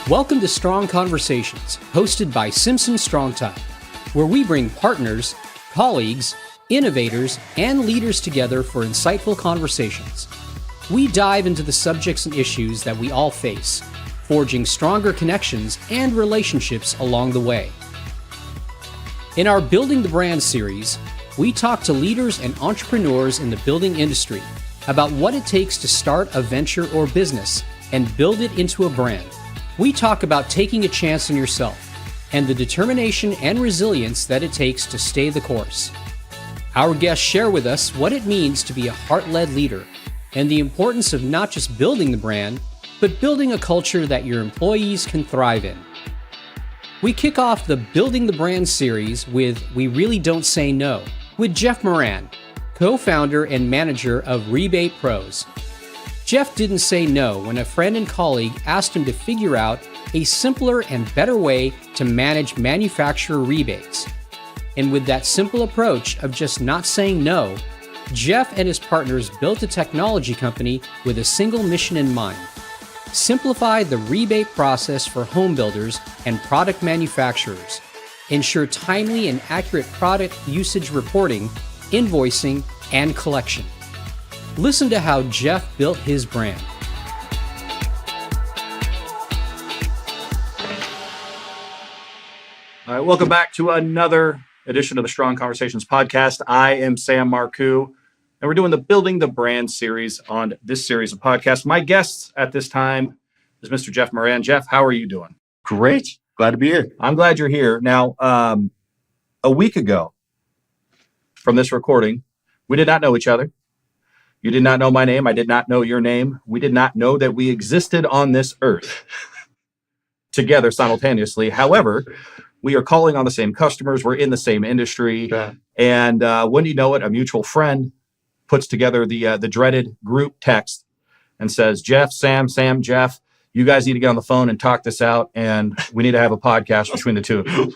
Welcome to Strong Conversations, hosted by Simpson Strongtime, where we bring partners, colleagues, innovators, and leaders together for insightful conversations. We dive into the subjects and issues that we all face, forging stronger connections and relationships along the way. In our Building the Brand series, we talk to leaders and entrepreneurs in the building industry about what it takes to start a venture or business and build it into a brand. We talk about taking a chance on yourself and the determination and resilience that it takes to stay the course. Our guests share with us what it means to be a heart-led leader and the importance of not just building the brand, but building a culture that your employees can thrive in. We kick off the Building the Brand series with We Really Don't Say No with Jeff Moran, co-founder and manager of RebatePros. Jeff didn't say no when a friend and colleague asked him to figure out a simpler and better way to manage manufacturer rebates. And with that simple approach of just not saying no, Jeff and his partners built a technology company with a single mission in mind: simplify the rebate process for home builders and product manufacturers, ensure timely and accurate product usage reporting, invoicing, and collection. Listen to how Jeff built his brand. All right, welcome back to another edition of the Strong Conversations podcast. I am Sam Marcoux, and we're doing the Building the Brand series on this series of podcasts. My guest at this time is Mr. Jeff Moran. Jeff, how are you doing? Great. Glad to be here. I'm glad you're here. Now, a week ago from this recording, we did not know each other. You did not know my name. I did not know your name. We did not know that we existed on this earth together simultaneously. However, we are calling on the same customers. We're in the same industry. Yeah. And when you know it, a mutual friend puts together the dreaded group text and says, Jeff, Sam, Jeff, you guys need to get on the phone and talk this out. And we need to have a podcast between the two of you.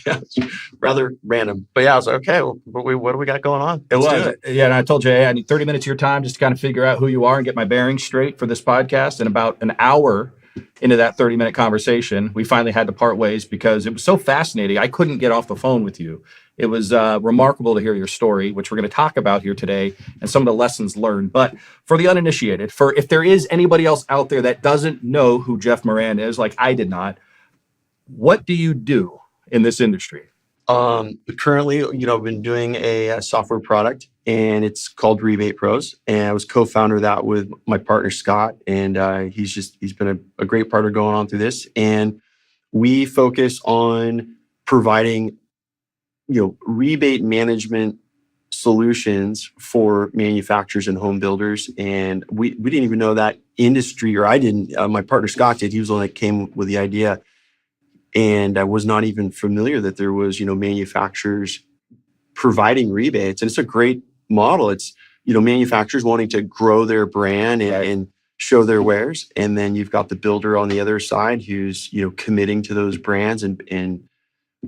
Yeah, it's rather random. But yeah, I was like, okay, well, what do we got going on? It was. Yeah, and I told you, hey, I need 30 minutes of your time just to kind of figure out who you are and get my bearings straight for this podcast. And about an hour into that 30-minute conversation, we finally had to part ways because it was so fascinating. I couldn't get off the phone with you. It was remarkable to hear your story, which we're going to talk about here today, and some of the lessons learned. But for the uninitiated, for if there is anybody else out there that doesn't know who Jeff Moran is, like I did not, what do you do in this industry? Currently, I've been doing a software product, and it's called RebatePros, and I was co-founder of that with my partner Scott, and he's been a great partner going on through this, and we focus on providing rebate management solutions for manufacturers and home builders. And we didn't even know that industry, or I didn't. My partner Scott did. He was the one that came with the idea. And I was not even familiar that there was, manufacturers providing rebates. And it's a great model. It's, manufacturers wanting to grow their brand and show their wares. And then you've got the builder on the other side who's, committing to those brands and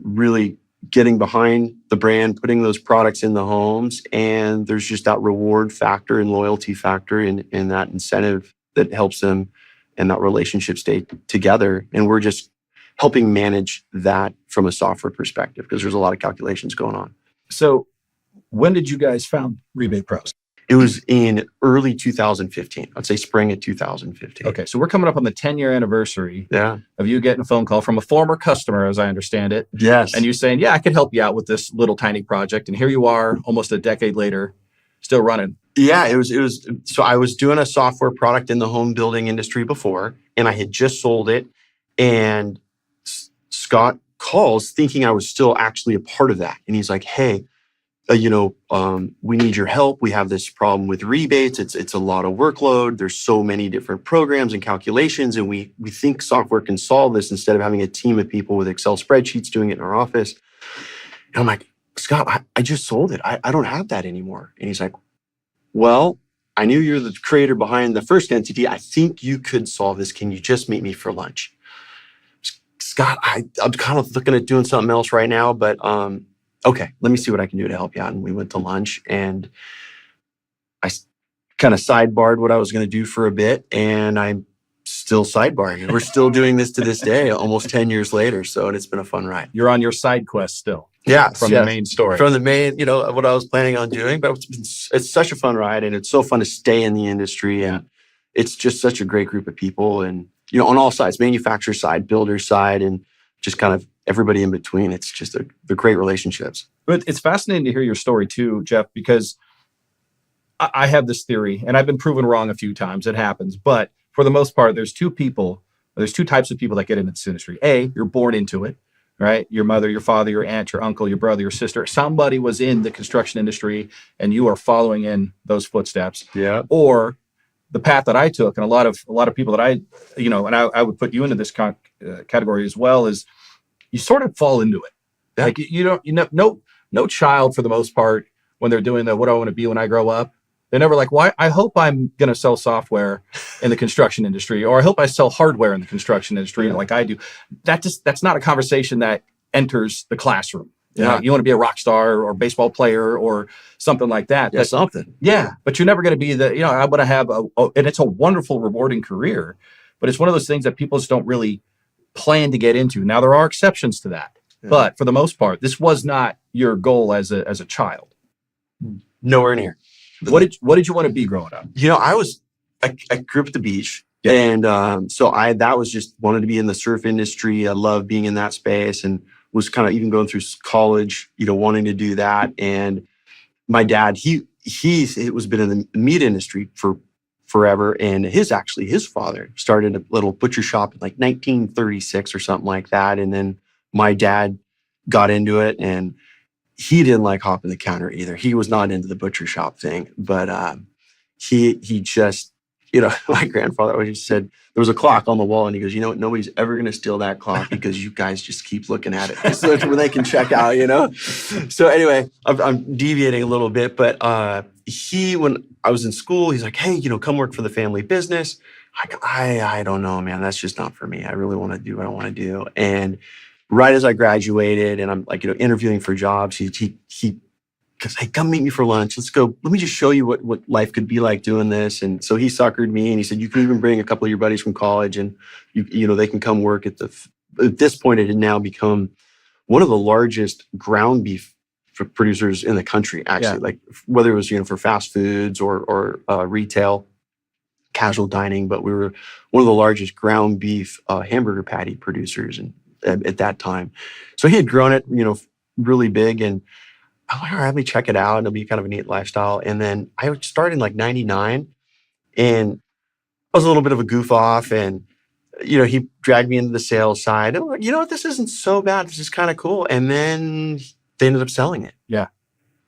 really getting behind the brand, putting those products in the homes. And there's just that reward factor and loyalty factor in that incentive that helps them and that relationship stay together. And we're just helping manage that from a software perspective because there's a lot of calculations going on. So when did you guys found RebatePros? It was in early 2015. I'd say spring of 2015. Okay, so we're coming up on the 10-year anniversary of you getting a phone call from a former customer, as I understand it. Yes. And you saying, yeah, I can help you out with this little tiny project. And here you are almost a decade later, still running. Yeah, it was. So I was doing a software product in the home building industry before, and I had just sold it. And Scott calls thinking I was still actually a part of that. And he's like, hey, we need your help. We have this problem with rebates. It's a lot of workload. There's so many different programs and calculations. And we think software can solve this instead of having a team of people with Excel spreadsheets doing it in our office. And I'm like, Scott, I just sold it. I don't have that anymore. And he's like, well, I knew you're the creator behind the first entity. I think you could solve this. Can you just meet me for lunch? Scott, I'm kind of looking at doing something else right now, but okay, let me see what I can do to help you out. And we went to lunch, and I kind of sidebarred what I was going to do for a bit, and I still sidebarring. And we're still doing this to this day, almost 10 years later. So, and it's been a fun ride. You're on your side quest still. Yeah. From the main story. From the main, what I was planning on doing. But it's such a fun ride, and it's so fun to stay in the industry. And it's just such a great group of people. And, on all sides, manufacturer side, builder side, and just kind of everybody in between. It's just they're great relationships. But it's fascinating to hear your story too, Jeff, because I have this theory, and I've been proven wrong a few times. It happens. But for the most part, there's two types of people that get into this industry. A, you're born into it, right? Your mother, your father, your aunt, your uncle, your brother, your sister. Somebody was in the construction industry, and you are following in those footsteps. Yeah. Or the path that I took, and a lot of people that I would put you into this category as well, is you sort of fall into it. Yeah. Like no child for the most part, when they're doing what do I want to be when I grow up, they're never like, well, I hope I'm going to sell software in the construction industry, or I hope I sell hardware in the construction industry like I do. That's not a conversation that enters the classroom. You want to be a rock star or baseball player or something like that. Yeah, something. Yeah, but you're never going to be I want to have and it's a wonderful, rewarding career, but it's one of those things that people just don't really plan to get into. Now, there are exceptions to that, but for the most part, this was not your goal as a child. Nowhere near. What did you want to be growing up? I grew up at the beach. Yeah. And so that was just wanted to be in the surf industry. I love being in that space, and was kind of even going through college, wanting to do that. And my dad, he was been in the meat industry for forever. And his father started a little butcher shop in like 1936 or something like that. And then my dad got into it, and he didn't like hopping the counter either. He was not into the butcher shop thing, but he just, my grandfather always said there was a clock on the wall, and he goes, nobody's ever going to steal that clock because you guys just keep looking at it so where they can check out, So anyway, I'm deviating a little bit, but when I was in school, he's like, hey, come work for the family business. I don't know, man, that's just not for me. I really want to do what I want to do. And right as I graduated and I'm like, interviewing for jobs, he goes, hey, come meet me for lunch. Let's go. Let me just show you what life could be like doing this. And so he suckered me, and he said, you can even bring a couple of your buddies from college, and they can come work at this point, it had now become one of the largest ground beef producers in the country, actually, like whether it was, for fast foods or retail, casual dining, but we were one of the largest ground beef hamburger patty producers at that time. So he had grown it, really big, and I'm like, all right, let me check it out. It'll be kind of a neat lifestyle. And then I started in like 99, and I was a little bit of a goof off, and he dragged me into the sales side. And I'm like, what, this isn't so bad. This is kind of cool. And then they ended up selling it. Yeah.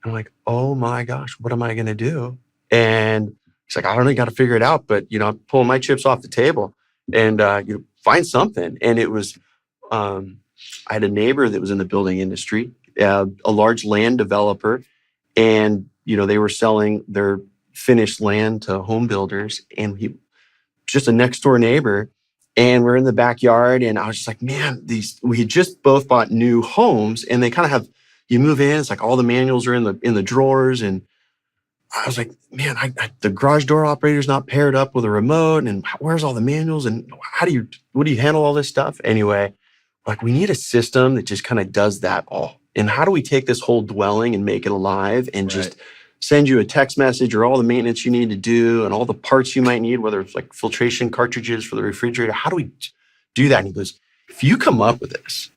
I'm like, oh my gosh, what am I going to do? And he's like, I don't know, you got to figure it out. But, I'm pulling my chips off the table and, find something. And it was, I had a neighbor that was in the building industry, a large land developer, and, they were selling their finished land to home builders, and he just a next door neighbor. And we're in the backyard, and I was just like, man, we had just both bought new homes, and they kind of have, you move in, it's like all the manuals are in the drawers. And I was like, man, the garage door operator's not paired up with a remote, and where's all the manuals, and what do you handle all this stuff? Anyway, like, we need a system that just kind of does that all. And how do we take this whole dwelling and make it alive and just send you a text message or all the maintenance you need to do and all the parts you might need, whether it's like filtration cartridges for the refrigerator? How do we do that? And he goes, if you come up with this,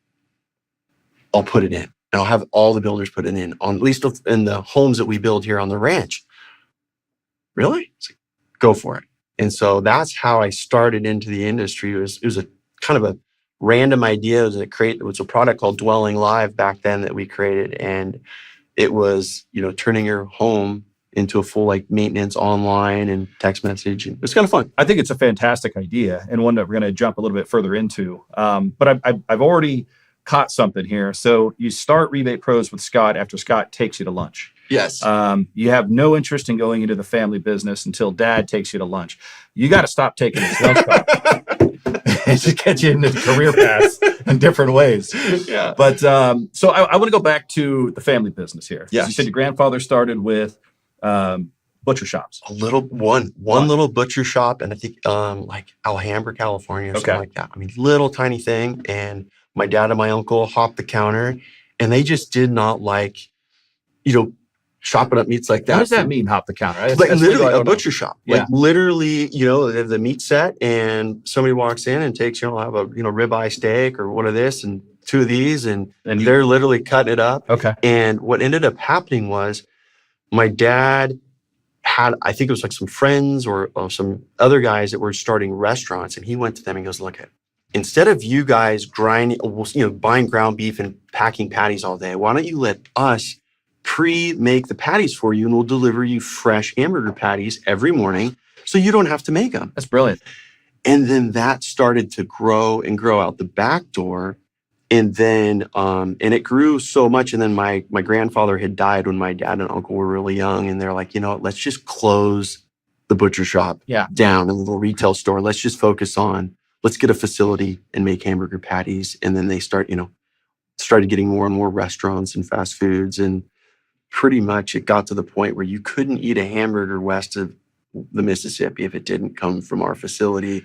I'll put it in. And I'll have all the builders put it in, on at least in the homes that we build here on the ranch. Really? It's like, go for it. And so that's how I started into the industry. It was a kind of a random idea. It was a product called Dwelling Live back then that we created. And it was, turning your home into a full maintenance online and text message. And it's kind of fun. I think it's a fantastic idea, and one that we're going to jump a little bit further into. But I've already caught something here. So you start RebatePros with Scott after Scott takes you to lunch. Yes. You have no interest in going into the family business until Dad takes you to lunch. You got to stop taking this lunch call. It just gets you into career paths in different ways. Yeah. But so I want to go back to the family business here. Yes. You said your grandfather started with butcher shops? One little butcher shop, and I think like Alhambra, California, or something like that. I mean, little tiny thing. And my dad and my uncle hopped the counter, and they just did not like, chopping up meats like that. What does that mean, hop the counter? Like literally a butcher shop. Yeah. Like literally, they have the meat set, and somebody walks in and takes, I'll have a ribeye steak or one of this and two of these, and they're literally cutting it up. Okay. And what ended up happening was my dad had, I think it was like some friends or some other guys that were starting restaurants, and he went to them and goes, look, instead of you guys grinding, buying ground beef and packing patties all day, why don't you let us pre-make the patties for you, and we'll deliver you fresh hamburger patties every morning so you don't have to make them. That's brilliant. And then that started to grow and grow out the back door. And then, and it grew so much. And then my grandfather had died when my dad and uncle were really young. And they're like, let's just close the butcher shop down, and the little retail store. Let's just focus on, let's get a facility and make hamburger patties. And then they started getting more and more restaurants and fast foods. And pretty much it got to the point where you couldn't eat a hamburger west of the Mississippi if it didn't come from our facility,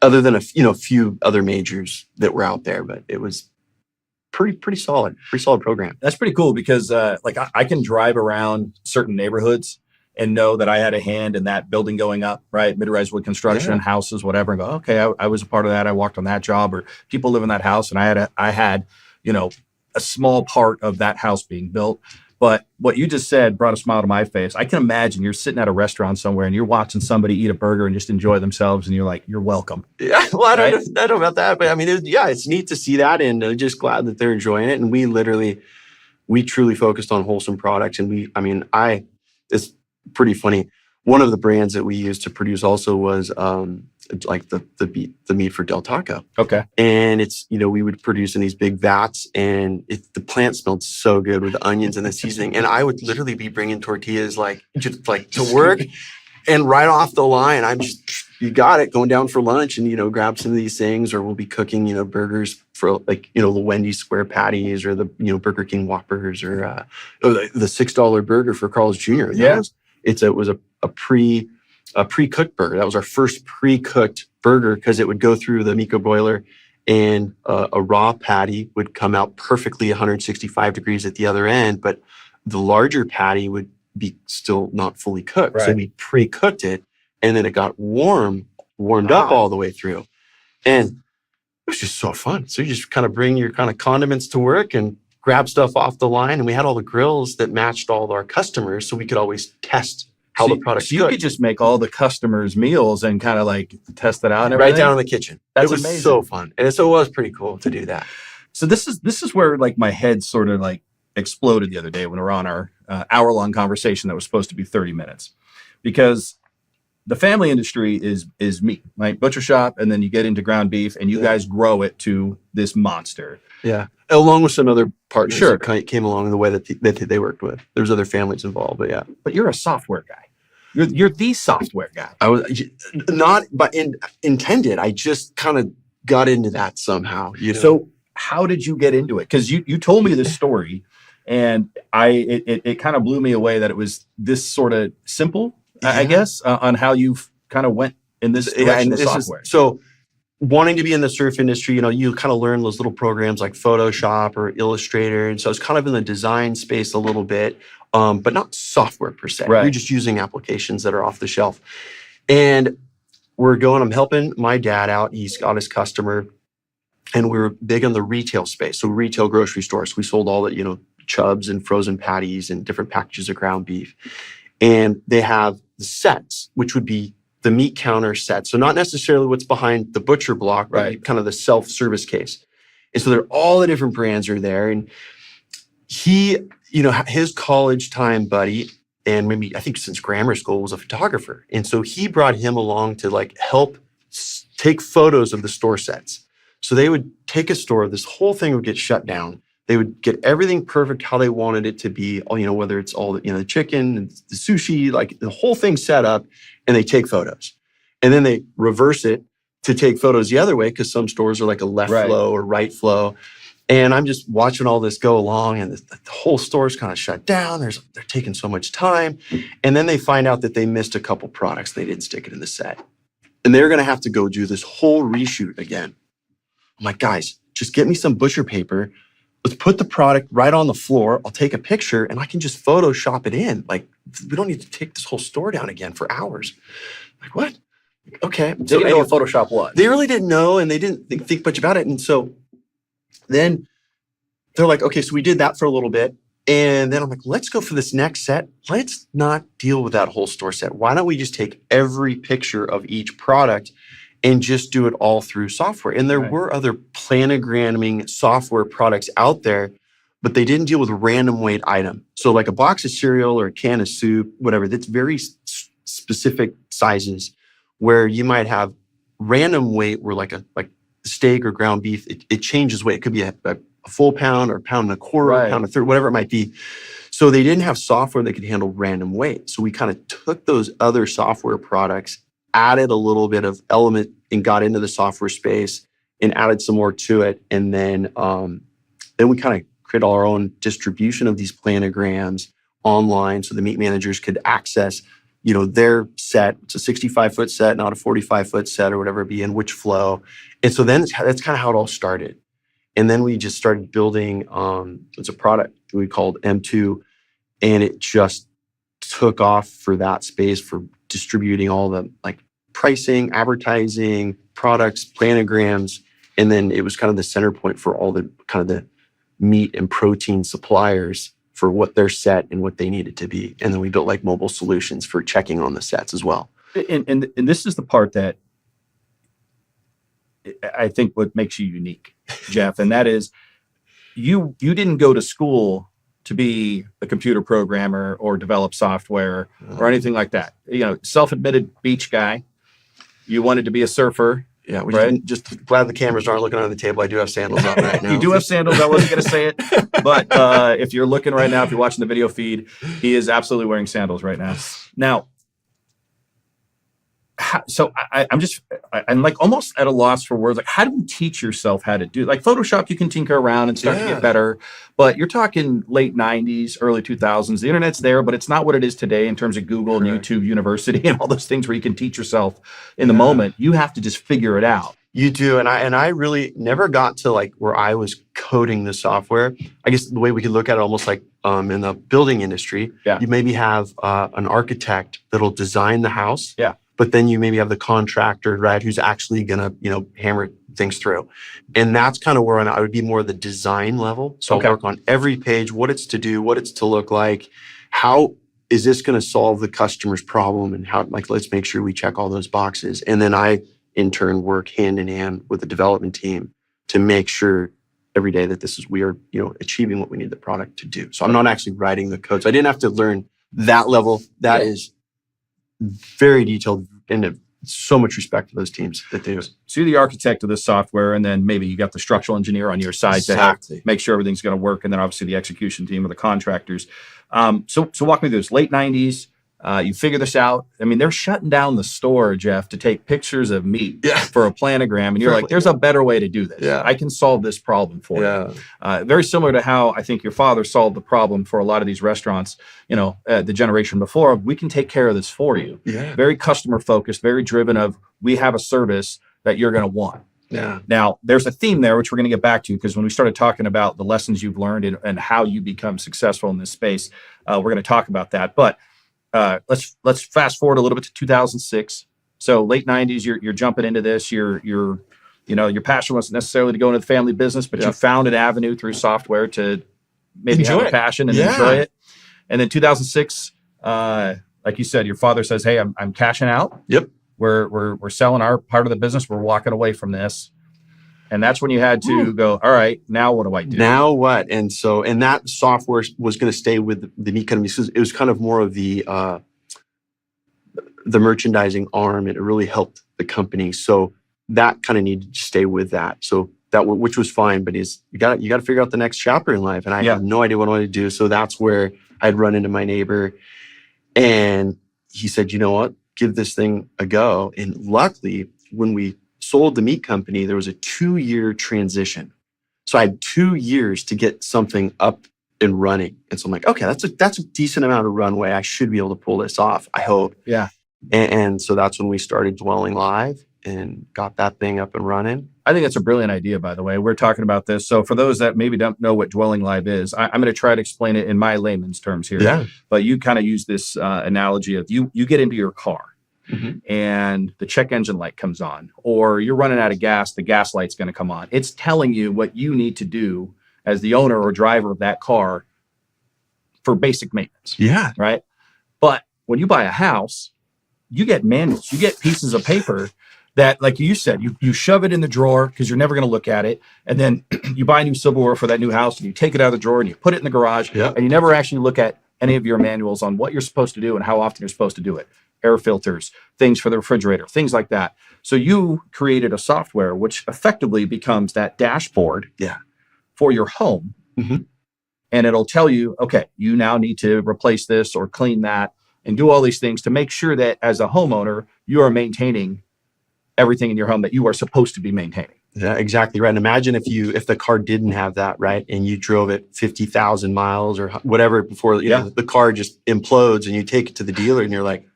other than a few other majors that were out there. But it was pretty solid program. That's pretty cool because I can drive around certain neighborhoods and know that I had a hand in that building going up, right? Mid-rise wood construction, houses, whatever, and go, okay, I was a part of that. I walked on that job, or people live in that house, and I had a small part of that house being built. But what you just said brought a smile to my face. I can imagine you're sitting at a restaurant somewhere and you're watching somebody eat a burger and just enjoy themselves, and you're like, you're welcome. Yeah, well, I don't know about that, but I mean, it's neat to see that, and just glad that they're enjoying it. And we truly focused on wholesome products. And it's pretty funny. One of the brands that we used to produce also was like the meat for Del Taco. Okay. And it's, we would produce in these big vats, and the plant smelled so good with the onions and the seasoning. And I would literally be bringing tortillas just to work, and right off the line, I'm just, you got it, going down for lunch and, grab some of these things, or we'll be cooking, burgers for the Wendy's square patties, or the, Burger King Whoppers, or the $6 burger for Carl's Jr. Yeah. It was a pre-cooked burger. That was our first pre-cooked burger, because it would go through the Mico boiler, and a raw patty would come out perfectly 165 degrees at the other end, but the larger patty would be still not fully cooked. Right. So we pre-cooked it, and then it got warmed up all the way through. And it was just so fun. So you just kind of bring your kind of condiments to work and grab stuff off the line. And we had all the grills that matched all of our customers, so we could always test how the product's so you could just make all the customers' meals and kind of test it out and everything? Right down in the kitchen. That's amazing. So fun. And so it was pretty cool to do that. So this is where my head sort of exploded the other day when we were on our hour-long conversation that was supposed to be 30 minutes. Because the family industry is meat, right? Butcher shop, and then you get into ground beef, and you guys grow it to this monster. Yeah. Along with some other partners Sure. that came along in the way that they worked with. There's other families involved, but yeah. But you're a software guy. You're the software guy. I was not, but intended. I just kind of got into that somehow. So how did you get into it? Because you told me this story, and it kind of blew me away that it was this sort of simple, I guess, on how you kind of went in this direction of software. So wanting to be in the surf industry, you kind of learn those little programs like Photoshop or Illustrator. And so it's kind of in the design space a little bit, but not software per se. Right. You're just using applications that are off the shelf. And I'm helping my dad out. He's got his customer, and we're big on the retail space. So retail grocery stores. We sold all the, chubs and frozen patties and different packages of ground beef. And they have the sets, which would be the meat counter set. So not necessarily what's behind the butcher block, right? Kind of the self-service case. And so all the different brands are there. And he, his college time buddy, and maybe I think since grammar school, was a photographer. And so he brought him along to help take photos of the store sets. So they would take a store, this whole thing would get shut down. They would get everything perfect how they wanted it to be, whether it's all the chicken and the sushi, the whole thing set up, and they take photos. And then they reverse it to take photos the other way, because some stores are like a left flow or right flow. And I'm just watching all this go along, and the whole store's kind of shut down. They're taking so much time. And then they find out that they missed a couple products. They didn't stick it in the set. And they're going to have to go do this whole reshoot again. I'm like, guys, just get me some butcher paper. Let's put the product right on the floor. I'll take a picture and I can just Photoshop it in. Like, we don't need to take this whole store down again for hours. Like, what? Okay. They didn't know what Photoshop was. They really didn't know, and they didn't think much about it. And so then they're like, okay, so we did that for a little bit. And then I'm like, let's go for this next set. Let's not deal with that whole store set. Why don't we just take every picture of each product and just do it all through software? And there were other planogramming software products out there, but they didn't deal with random weight item. So like a box of cereal or a can of soup, whatever, that's very specific sizes where you might have random weight where like steak or ground beef, it changes weight. It could be a full pound or a pound and a quarter, a pound and a third, whatever it might be. So they didn't have software that could handle random weight. So we kind of took those other software products, added a little bit of element and got into the software space and added some more to it. And then we kind of created our own distribution of these planograms online so the meat managers could access, their set. It's a 65-foot set, not a 45-foot set or whatever it be, in which flow. And so then that's kind of how it all started. And then we just started building, it's a product we called M2, and it just took off for that space for distributing all the pricing, advertising, products, planograms. And then it was kind of the center point for all the kind of the meat and protein suppliers for what their set and what they needed to be. And then we built mobile solutions for checking on the sets as well. And this is the part that I think what makes you unique, Jeff, and that is you didn't go to school to be a computer programmer or develop software or anything like that. Self-admitted beach guy. You wanted to be a surfer. Yeah, right? Just glad the cameras aren't looking on the table. I do have sandals on right now. You do have sandals. I wasn't going to say it. But if you're looking right now, if you're watching the video feed, he is absolutely wearing sandals right now. Now, I'm almost at a loss for words. How do you teach yourself how to do it? Photoshop, you can tinker around and start to get better. But you're talking late 90s, early 2000s. The internet's there, but it's not what it is today in terms of Google and YouTube University and all those things where you can teach yourself in the moment. You have to just figure it out. You do. And I really never got to where I was coding the software. I guess the way we could look at it almost in the building industry, you maybe have an architect that'll design the house. Yeah. But then you maybe have the contractor, right, who's actually going to, hammer things through. And that's kind of where I would be more the design level. So I'll work on every page, what it's to do, what it's to look like, how is this going to solve the customer's problem, and how, let's make sure we check all those boxes. And then I, in turn, work hand in hand with the development team to make sure every day that we are, achieving what we need the product to do. So I'm not actually writing the code. So I didn't have to learn that level. That is very detailed, and so much respect to those teams that do. So you're the architect of this software, and then maybe you got the structural engineer on your side to make sure everything's going to work, and then obviously the execution team or the contractors. So walk me through this. Late 90s, you figure this out. I mean, they're shutting down the store, Jeff, to take pictures of meat for a planogram, and you're like, there's a better way to do this. Yeah. I can solve this problem for you. Very similar to how I think your father solved the problem for a lot of these restaurants, the generation before. We can take care of this for you. Yeah. Very customer focused, very driven of, we have a service that you're going to want. Yeah. Now, there's a theme there, which we're going to get back to, because when we started talking about the lessons you've learned and how you become successful in this space, we're going to talk about that. But let's fast forward a little bit to 2006. So late 90s, you're jumping into this. Your passion wasn't necessarily to go into the family business, but you found an avenue through software to maybe have a passion and enjoy it. And then 2006, like you said, your father says, "Hey, I'm cashing out. Yep. We're selling our part of the business. We're walking away from this." And that's when you had to go, all right, now what do I do? Now what? And that software was going to stay with the meat company. It was kind of more of the merchandising arm, and it really helped the company. So that kind of needed to stay with that. So which was fine, but you got to figure out the next chapter in life. And I had no idea what I wanted to do. So that's where I'd run into my neighbor, and he said, "You know what? Give this thing a go." And luckily, when we sold the meat company, there was a 2-year transition. So I had 2 years to get something up and running. And so I'm like, okay, that's a decent amount of runway. I should be able to pull this off, I hope. Yeah. And so that's when we started Dwelling Live and got that thing up and running. I think that's a brilliant idea, by the way. We're talking about this. So for those that maybe don't know what Dwelling Live is, I'm going to try to explain it in my layman's terms here. Yeah. But you kind of use this analogy of you get into your car and the check engine light comes on, or you're running out of gas, the gas light's going to come on. It's telling you what you need to do as the owner or driver of that car for basic maintenance. Yeah. Right. But when you buy a house, you get manuals, you get pieces of paper that, like you said, you shove it in the drawer because you're never going to look at it. And then you buy new silverware for that new house and you take it out of the drawer and you put it in the garage and you never actually look at any of your manuals on what you're supposed to do and how often you're supposed to do it. Air filters, things for the refrigerator, things like that. So you created a software which effectively becomes that dashboard for your home. And it'll tell you, okay, you now need to replace this or clean that and do all these things to make sure that as a homeowner, you are maintaining everything in your home that you are supposed to be maintaining. Yeah, exactly right. And imagine if the car didn't have that, right? And you drove it 50,000 miles or whatever before know, the car just implodes and you take it to the dealer and you're like,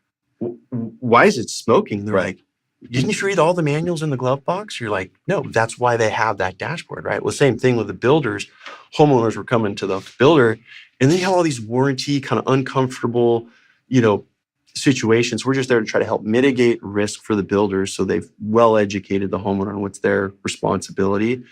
why is it smoking? They're like, didn't you read all the manuals in the glove box? You're like, no, that's why they have that dashboard, right? Well, same thing with the builders. Homeowners were coming to the builder and they have all these warranty kind of uncomfortable, situations. We're just there to try to help mitigate risk for the builders so they've well educated the homeowner on what's their responsibility.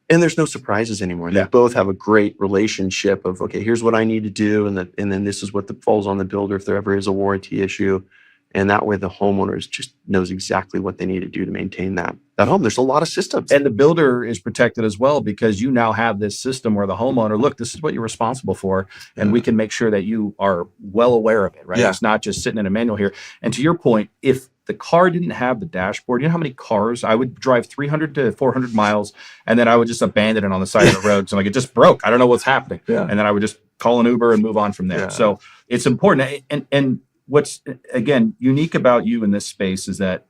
And there's no surprises anymore. They both have a great relationship of, okay, here's what I need to do. And then this is what falls on the builder if there ever is a warranty issue. And that way the homeowners just knows exactly what they need to do to maintain that home. There's a lot of systems. And the builder is protected as well because you now have this system where the homeowner, look, this is what you're responsible for. And we can make sure that you are well aware of it, right? It's not just sitting in a manual here. And to your point, if the car didn't have the dashboard, you know how many cars I would drive 300 to 400 miles and then I would just abandon it on the side of the road. So like, it just broke. I don't know what's happening. And then I would just call an Uber and move on from there. So it's important. And what's, again, unique about you in this space is that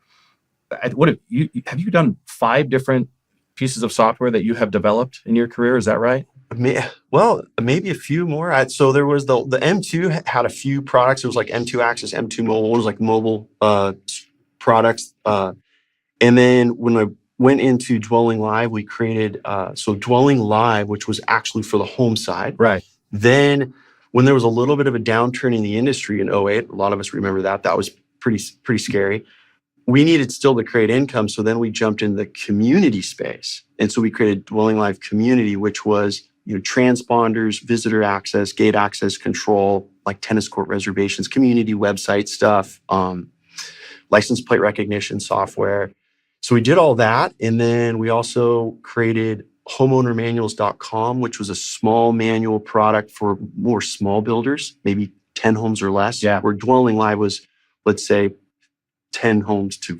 have you done 5 different pieces of software that you have developed in your career? Is that right? Well, maybe a few more. So there was the M2 had a few products. It was like M2 Access, M2 Mobile. One was like mobile products. And then when I went into Dwelling Live, we created Dwelling Live, which was actually for the home side. Right. Then when there was a little bit of a downturn in the industry in 2008, a lot of us remember that was pretty scary. We needed still to create income. So then we jumped in the community space. And so we created Dwelling Live Community, which was, transponders, visitor access, gate access control, like tennis court reservations, community website stuff, license plate recognition software. So we did all that. And then we also created homeownermanuals.com, which was a small manual product for more small builders, maybe 10 homes or less. Where Dwelling Live was, let's say, 10 homes to,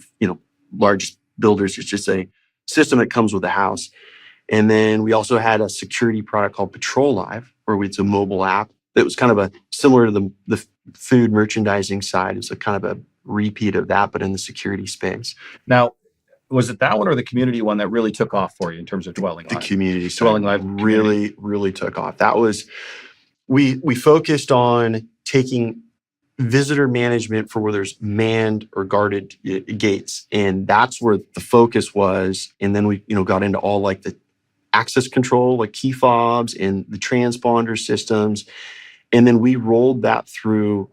largest builders. It's just a system that comes with a house. And then we also had a security product called Patrol Live, where it's a mobile app that was kind of similar to the food merchandising side. It's a kind of a repeat of that, but in the security space. Now, was it that one or the community one that really took off for you in terms of Dwelling Live? The community side Dwelling Live really took off. That was, we focused on taking visitor management for where there's manned or guarded gates. And that's where the focus was. And then we, got into all like the access control, like key fobs and the transponder systems. And then we rolled that through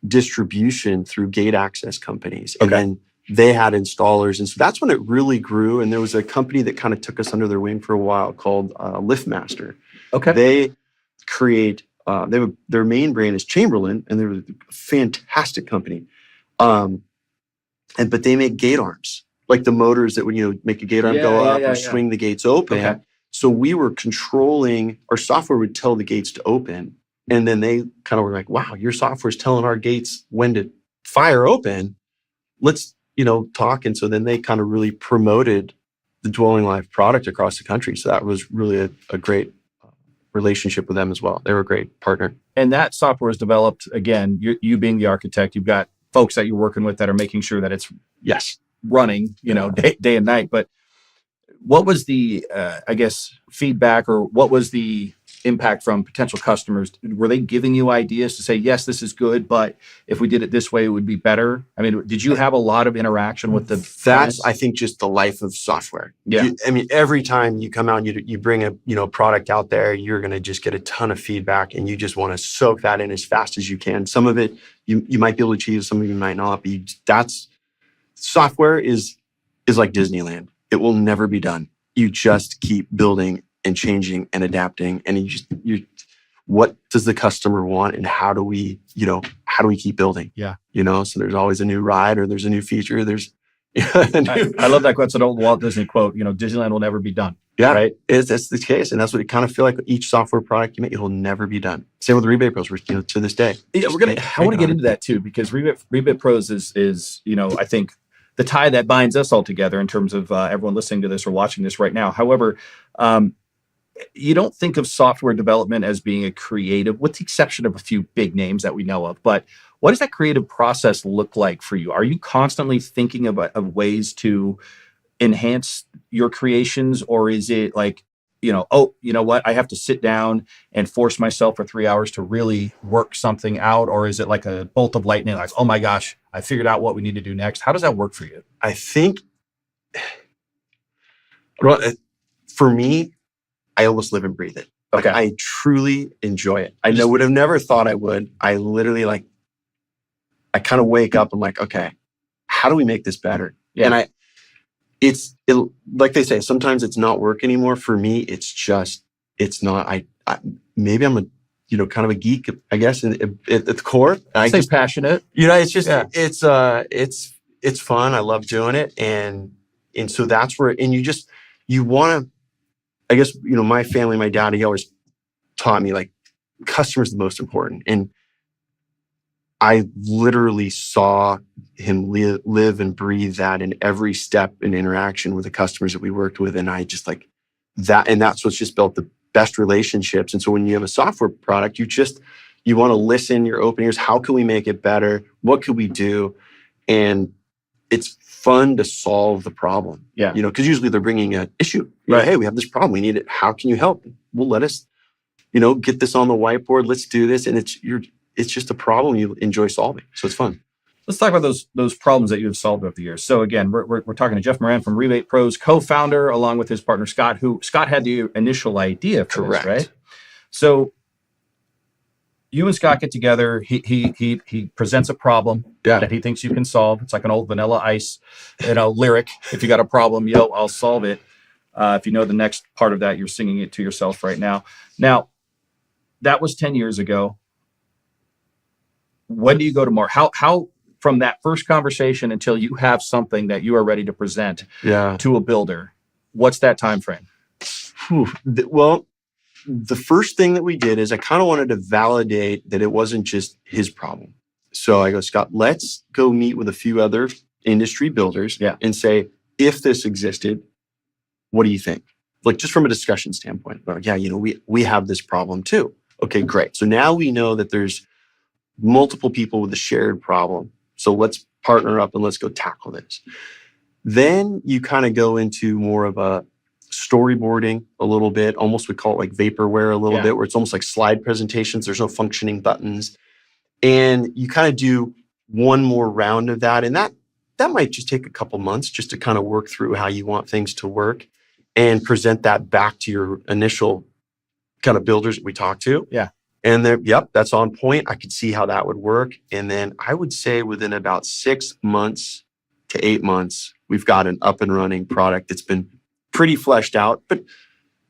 distribution through gate access companies. And then they had installers. And so that's when it really grew. And there was a company that kind of took us under their wing for a while called LiftMaster. They create, their main brand is Chamberlain, and they're a fantastic company. But they make gate arms, like the motors that would, make a gate arm go up or swing the gates open. So we were controlling, our software would tell the gates to open. And then they kind of were like, wow, your software is telling our gates when to fire open. Let's, talk. And so then they kind of really promoted the Dwelling Live product across the country. So that was really a great relationship with them as well. They were a great partner. And that software is developed, again, you being the architect, you've got folks that you're working with that are making sure that it's running, day and night. But What was the, I guess, feedback, or what was the impact from potential customers? Were they giving you ideas to say, yes, this is good, but if we did it this way, it would be better? I mean, did you have a lot of interaction with the That's, clients? I think, just the life of software. Yeah. I mean, every time you come out and you bring a product out there, you're going to just get a ton of feedback, and you just want to soak that in as fast as you can. Some of it you might be able to achieve, some of you might not. But that's software is like Disneyland. It will never be done. You just keep building and changing and adapting, and what does the customer want, and how do we keep building? Yeah. So there's always a new ride, or there's a new feature. There's I love that quote. It's an old Walt Disney quote. Disneyland will never be done. Yeah, right. That's the case, and that's what you kind of feel like. Each software product you make, it'll never be done. Same with RebatePros. We're to this day. Yeah, I want to get into that too, because RebatePros is I think the tie that binds us all together in terms of everyone listening to this or watching this right now. However, you don't think of software development as being a creative, with the exception of a few big names that we know of. But what does that creative process look like for you? Are you constantly thinking of ways to enhance your creations, or is it like, oh, you know what, I have to sit down and force myself for 3 hours to really work something out? Or is it like a bolt of lightning, like, oh my gosh, I figured out what we need to do next? How does that work for you? I think, for me, I almost live and breathe it. Okay. I truly enjoy it. I would have never thought I would. I literally I kind of wake up, I'm like, okay, how do we make this better? Yeah. And it's like they say, sometimes it's not work anymore. For me, it's not. Maybe I'm a kind of a geek, I guess, at the core. I say passionate. It's just yeah. it's fun. I love doing it, and so that's where, and you want to. I guess, my family, my dad, he always taught me, like, customer's the most important. And I literally saw him live and breathe that in every step and interaction with the customers that we worked with. And I just like that. And that's what's just built the best relationships. And so when you have a software product, you want to listen, you're open ears. How can we make it better? What could we do? And it's fun to solve the problem. Yeah. Because usually they're bringing an issue. Right. Hey, we have this problem. We need it. How can you help? Well, let us, get this on the whiteboard. Let's do this. And it's just a problem you enjoy solving. So it's fun. Let's talk about those problems that you have solved over the years. So again, we're talking to Jeff Moran from RebatePros, co-founder, along with his partner Scott, who Scott had the initial idea for Correct. this, right? So you and Scott get together. He presents a problem that he thinks you can solve. It's like an old Vanilla Ice, lyric. If you got a problem, I'll solve it. If you know the next part of that, you're singing it to yourself right now. Now, that was 10 years ago. When do you go to market? How from that first conversation until you have something that you are ready to present to a builder, what's that time frame? Well, the first thing that we did is I kind of wanted to validate that it wasn't just his problem. So I go, Scott, let's go meet with a few other industry builders and say, if this existed, what do you think? Like, just from a discussion standpoint. Like, we have this problem too. Okay, great. So now we know that there's multiple people with a shared problem. So let's partner up and let's go tackle this. Then you kind of go into more of a storyboarding a little bit, almost we call it like vaporware a little bit, where it's almost like slide presentations. There's no functioning buttons. And you kind of do one more round of that. And that might just take a couple months just to kind of work through how you want things to work and present that back to your initial kind of builders that we talked to. Yeah. And then, that's on point. I could see how that would work. And then I would say within about 6 months to 8 months, we've got an up and running product that's been pretty fleshed out, but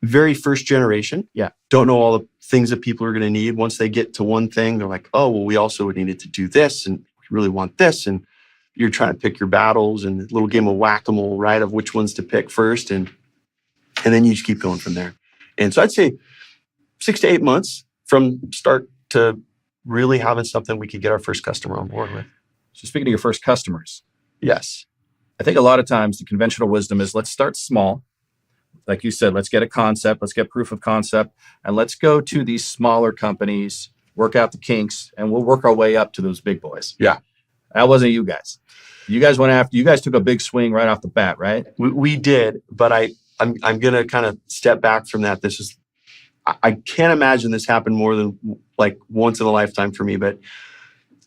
very first generation. Yeah. Don't know all the things that people are going to need. Once they get to one thing, they're like, oh, well, we also needed to do this, and we really want this. And you're trying to pick your battles and a little game of whack-a-mole, right, of which ones to pick first. And then you just keep going from there. And so I'd say 6 to 8 months from start to really having something we could get our first customer on board with. So speaking of your first customers. Yes. I think a lot of times the conventional wisdom is let's start small. Like you said, let's get a concept, let's get proof of concept, and let's go to these smaller companies, work out the kinks, and we'll work our way up to those big boys. Yeah. That wasn't you guys. You guys took a big swing right off the bat, right? We did, but I'm going to kind of step back from that. I can't imagine this happened more than like once in a lifetime for me. But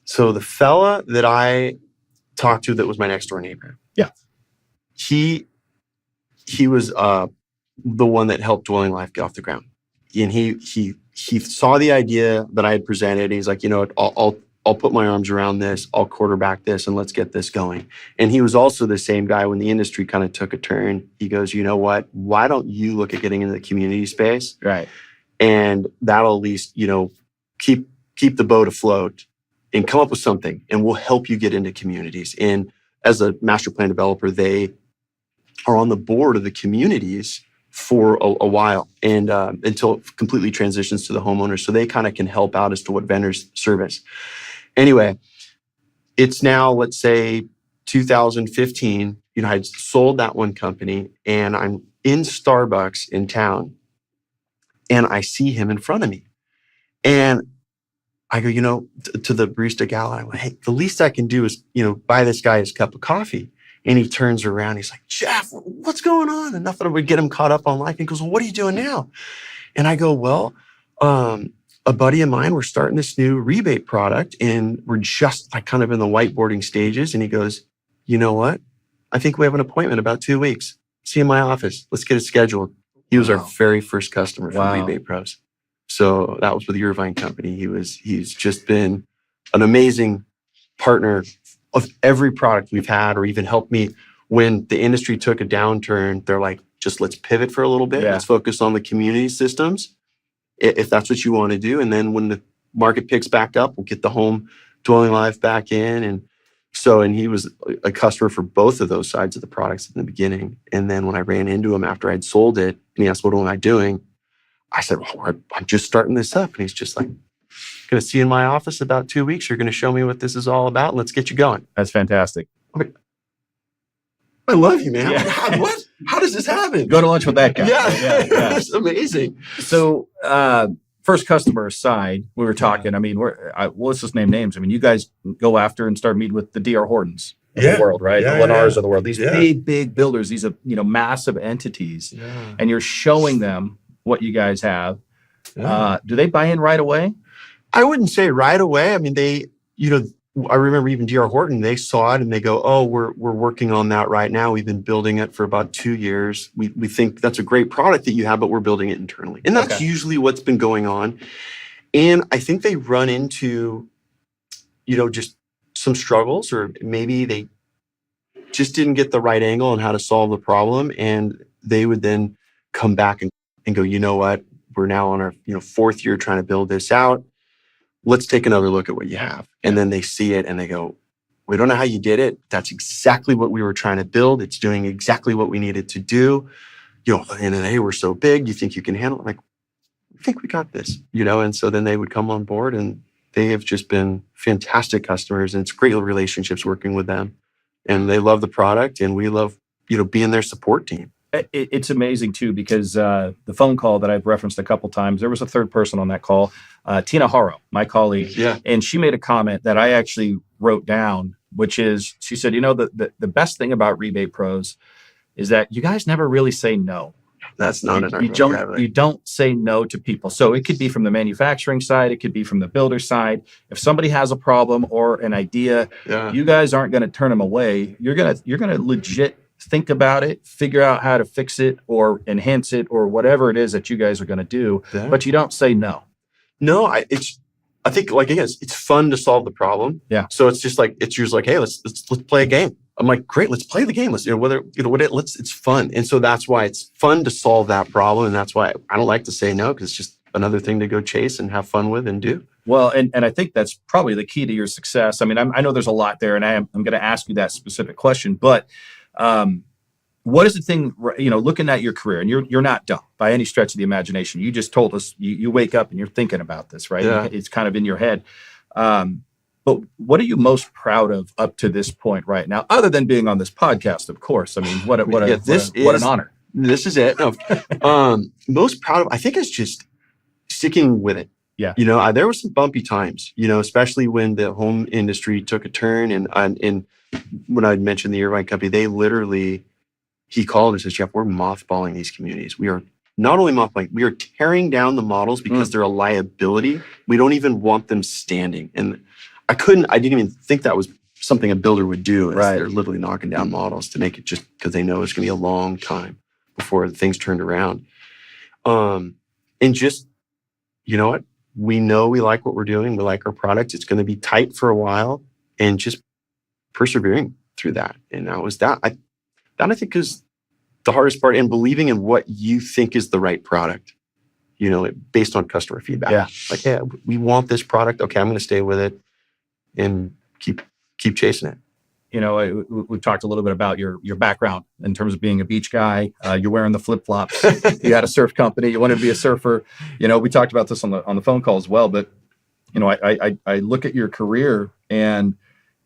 so the fella that I talked to that was my next door neighbor. Yeah. He was the one that helped Dwelling Life get off the ground. And he saw the idea that I had presented. And he's like, you know what, I'll put my arms around this, I'll quarterback this, and let's get this going. And he was also the same guy when the industry kind of took a turn. He goes, you know what, why don't you look at getting into the community space? Right. And that'll at least, keep the boat afloat and come up with something, and we'll help you get into communities. And as a master plan developer, they are on the board of the communities for a while, and until it completely transitions to the homeowners. So they kind of can help out as to what vendors service. Anyway, it's now, let's say 2015, I had sold that one company, and I'm in Starbucks in town, and I see him in front of me. And I go, to the barista gal, I went, hey, the least I can do is, buy this guy his cup of coffee. And he turns around, he's like, Jeff, what's going on? And nothing would get him caught up on life. And he goes, well, what are you doing now? And I go, well, a buddy of mine, we're starting this new rebate product, and we're just like kind of in the whiteboarding stages. And he goes, you know what? I think we have an appointment about 2 weeks. See you in my office. Let's get it scheduled. He was our very first customer for RebatePros. So that was with the Irvine Company. He's just been an amazing partner of every product we've had, or even helped me when the industry took a downturn. They're like, just let's pivot for a little bit. Yeah. Let's focus on the community systems, if that's what you want to do. And then when the market picks back up, we'll get the home dwelling life back in. And he was a customer for both of those sides of the products in the beginning. And then when I ran into him after I'd sold it, and he asked, what am I doing? I said, well, I'm just starting this up. And he's just like, going to see you in my office about 2 weeks. You're going to show me what this is all about. And let's get you going. That's fantastic. I love you, man. Yeah. God, what? How does this happen? Go to lunch with that guy. Yeah. It's amazing. So, first customer aside, we were talking, I mean, let's just name names. I mean, you guys go after and start meeting with the D.R. Hortons of the world, right? The Lennars of the world. These big builders, these are, massive entities. Yeah. And you're showing them what you guys have. Yeah. Do they buy in right away? I wouldn't say right away. I mean, I remember even D.R. Horton, they saw it and they go, oh, we're working on that right now. We've been building it for about 2 years. We think that's a great product that you have, but we're building it internally. And that's usually what's been going on. And I think they run into, just some struggles, or maybe they just didn't get the right angle on how to solve the problem. And they would then come back and go, you know what? We're now on our fourth year trying to build this out. Let's take another look at what you have. And then they see it and they go, we don't know how you did it. That's exactly what we were trying to build. It's doing exactly what we needed to do. And then, hey, we're so big. You think you can handle it? I'm like, I think we got this, And so then they would come on board, and they have just been fantastic customers, and it's great relationships working with them. And they love the product, and we love, being their support team. It's amazing too, because the phone call that I've referenced a couple times, there was a third person on that call, Tina Haro, my colleague, and she made a comment that I actually wrote down, which is, she said, the best thing about RebatePros is that you guys never really say no. That's not in our vocabulary. You don't say no to people. So it could be from the manufacturing side, it could be from the builder side. If somebody has a problem or an idea, you guys aren't going to turn them away. You're gonna legit think about it, figure out how to fix it or enhance it or whatever it is that you guys are going to do, but you don't say no. No, I think, like, again, it's fun to solve the problem. Yeah. So it's just like, it's usually like, hey, let's play a game. I'm like, great, let's play the game. Let's, it's fun. And so that's why it's fun to solve that problem. And that's why I don't like to say no, because it's just another thing to go chase and have fun with and do. Well, and I think that's probably the key to your success. I mean, I know there's a lot there, and I'm going to ask you that specific question, but what is the thing, looking at your career, and you're not done by any stretch of the imagination. You just told us you wake up and you're thinking about this, right? Yeah. It's kind of in your head. But what are you most proud of up to this point right now, other than being on this podcast, of course? I mean, what an honor. This is it. No, most proud of, I think, is just sticking with it. Yeah. There were some bumpy times, especially when the home industry took a turn, and when I'd mentioned the Irvine Company, they literally he called and says, Jeff, we're mothballing these communities. We are not only mothballing, we are tearing down the models because they're a liability. We don't even want them standing. And I didn't even think that was something a builder would do. They're literally knocking down models to make it just because they know it's going to be a long time before things turned around. And just, you know what? We know we like what we're doing. We like our product. It's going to be tight for a while, and just persevering through that. And that was that. I think is the hardest part, and believing in what you think is the right product, based on customer feedback. Yeah. Like, yeah, we want this product. Okay, I'm going to stay with it and keep chasing it. We've talked a little bit about your background in terms of being a beach guy. You're wearing the flip flops. You had a surf company. You wanted to be a surfer. We talked about this on the phone call as well. But I look at your career, and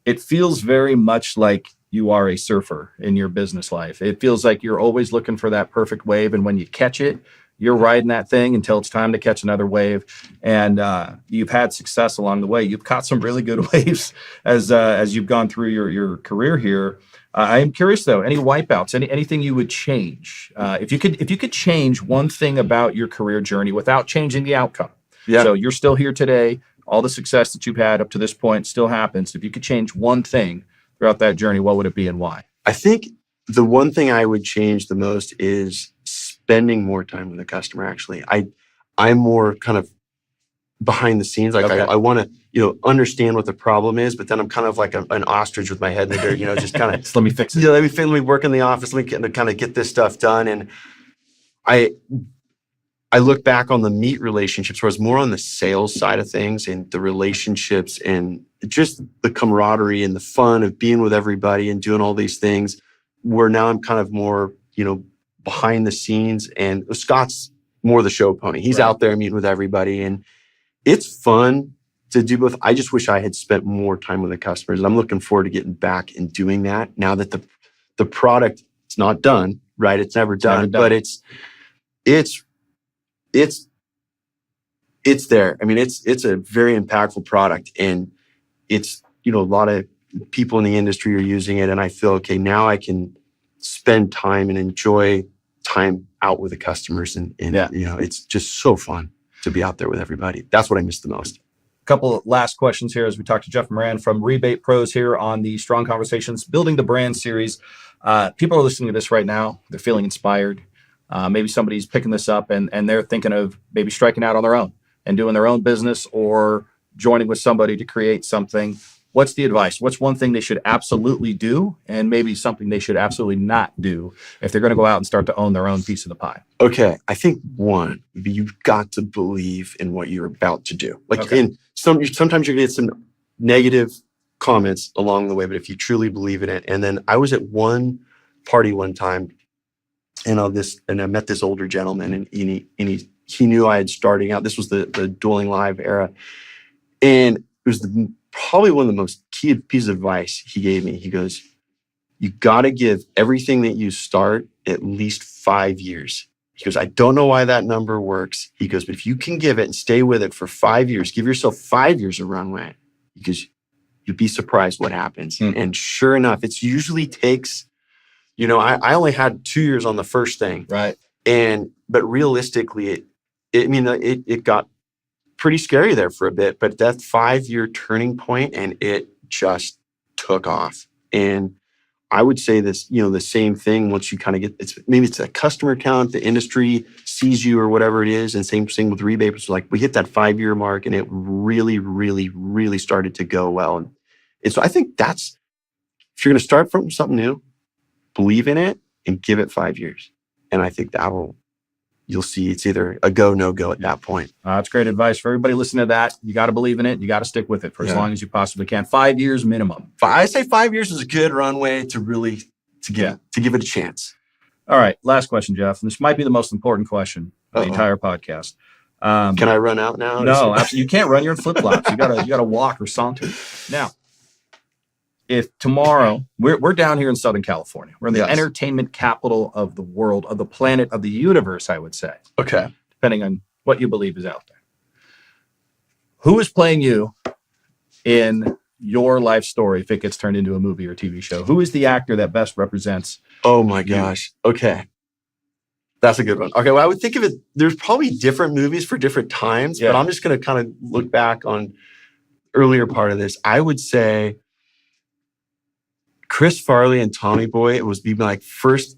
it feels very much like you are a surfer in your business life. It feels like you're always looking for that perfect wave, and when you catch it, you're riding that thing until it's time to catch another wave. And you've had success along the way. You've caught some really good waves as you've gone through your career here. I am curious though, any wipeouts, anything you would change? If you could change one thing about your career journey without changing the outcome. Yeah. So you're still here today. All the success that you've had up to this point still happens. If you could change one thing throughout that journey, what would it be and why? I think the one thing I would change the most is spending more time with the customer. Actually, I'm more kind of behind the scenes. Like, okay. I want to, understand what the problem is, but then I'm kind of like an ostrich with my head in the dirt, just kind of let me fix it. Yeah, let me work in the office. Let me kind of get this stuff done. And I look back on the meat relationships, where I was more on the sales side of things, and the relationships and just the camaraderie and the fun of being with everybody and doing all these things, where now I'm kind of more, behind the scenes, and Scott's more the show pony. He's out there meeting with everybody, and it's fun to do both. I just wish I had spent more time with the customers, and I'm looking forward to getting back and doing that now that the product, it's not done, right? It's never done, but it's there. I mean, it's a very impactful product, and it's, a lot of people in the industry are using it, and I feel, okay, now I can spend time and enjoy time out with the customers, and it's just so fun to be out there with everybody. That's what I miss the most. A couple of last questions here as we talk to Jeff Moran from RebatePros here on the Strong Conversations Building the Brand series. People are listening to this right now. They're feeling inspired. Maybe somebody's picking this up and they're thinking of maybe striking out on their own and doing their own business, or joining with somebody to create something. What's the advice? What's one thing they should absolutely do, and maybe something they should absolutely not do if they're going to go out and start to own their own piece of the pie? Okay. I think one, you've got to believe in what you're about to do. And sometimes you're going to get some negative comments along the way, but if you truly believe in it. And then I was at one party one time, and I met this older gentleman, and he knew I had starting out. This was the Dueling Live era. And it was probably one of the most key pieces of advice he gave me. He goes, you got to give everything that you start at least 5 years. He goes, I don't know why that number works. He goes, but if you can give it and stay with it for 5 years, give yourself 5 years of runway, because you'd be surprised what happens. And sure enough, it usually takes, I only had 2 years on the first thing. Right. But realistically, it got pretty scary there for a bit, but that 5-year turning point, and it just took off. And I would say this, the same thing once you kind of get, it's a customer count, the industry sees you or whatever it is. And same thing with rebates. Like, we hit that 5-year mark, and it really, really, really started to go well. And so I think that's, if you're going to start from something new, believe in it and give it 5 years. And I think you'll see it's either a go, no go at that point. That's great advice for everybody listening to that. You got to believe in it. You got to stick with it for as long as you possibly can. 5 years minimum. I say 5 years is a good runway to really give it a chance. All right. Last question, Jeff. And this might be the most important question of the entire podcast. Can I run out now? No, absolutely. You can't run. You're in flip-flops. You gotta walk or saunter. Now, if tomorrow we're down here in Southern California, we're in the entertainment capital of the world, of the planet, of the universe, I would say. Okay. Depending on what you believe is out there. Who is playing you in your life story if it gets turned into a movie or TV show? Who is the actor that best represents? Oh my gosh. Okay. That's a good one. Okay. Well, I would think of it, there's probably different movies for different times, but I'm just going to kind of look back on earlier part of this. I would say Chris Farley and Tommy Boy, it was my first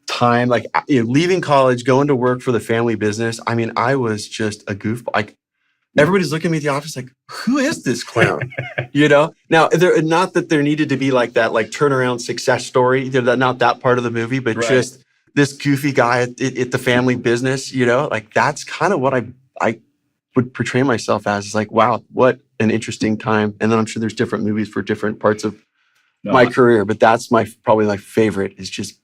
time, like leaving college, going to work for the family business. I mean, I was just a goofball. Like everybody's looking at me at the office like, who is this clown? Now not that there needed to be like that, like turnaround success story. Not that part of the movie, but just this goofy guy at the family business, like that's kind of what I would portray myself as. It's like, wow, what an interesting time. And then I'm sure there's different movies for different parts of my career, but that's probably my favorite, is just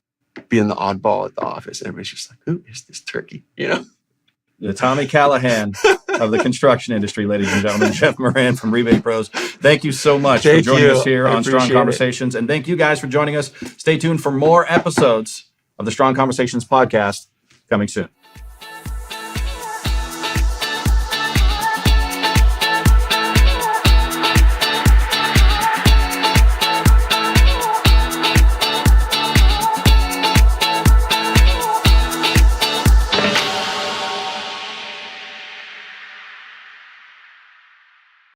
being the oddball at the office. Everybody's just like, who is this turkey? The Tommy Callahan of the construction industry, ladies and gentlemen. Jeff Moran from RebatePros. Thank you so much for joining us here on Strong Conversations. And thank you guys for joining us. Stay tuned for more episodes of the Strong Conversations podcast coming soon.